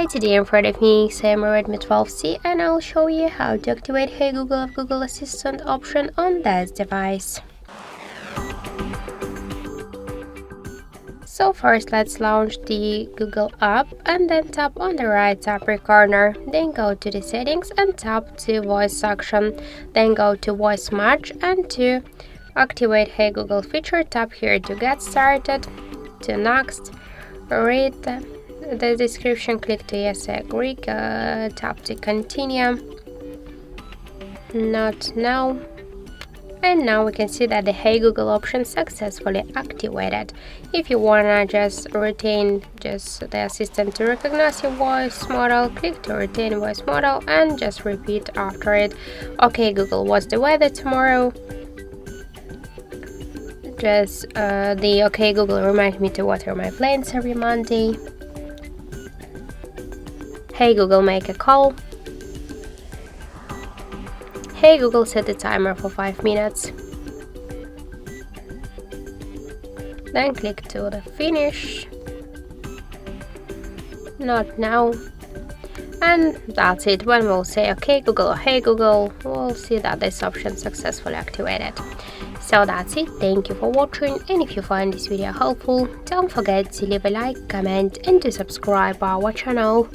Hi, today in front of me Xiaomi Redmi 12C and I'll show you how to activate Hey Google of Google Assistant option on this device. So first let's launch the Google app and then tap on the right upper corner, then go to the settings and tap to voice section, then go to voice match and to activate Hey Google feature tap here to get started, to next, read the description, click to yes I agree, tap to continue, not now, and now we can see that the Hey Google option successfully activated. If you wanna just retain the assistant to recognize your voice model, click to retain voice model and just repeat after it. Okay Google, what's the weather tomorrow? The Okay Google remind me to water my plants every Monday. Hey Google, make a call. Hey Google, set the timer for 5 minutes. Then click to the finish. Not now. And that's it. When we'll say okay Google or Hey Google, we'll see that this option successfully activated. So that's it. Thank you for watching, and if you find this video helpful, don't forget to leave a like, comment and to subscribe our channel.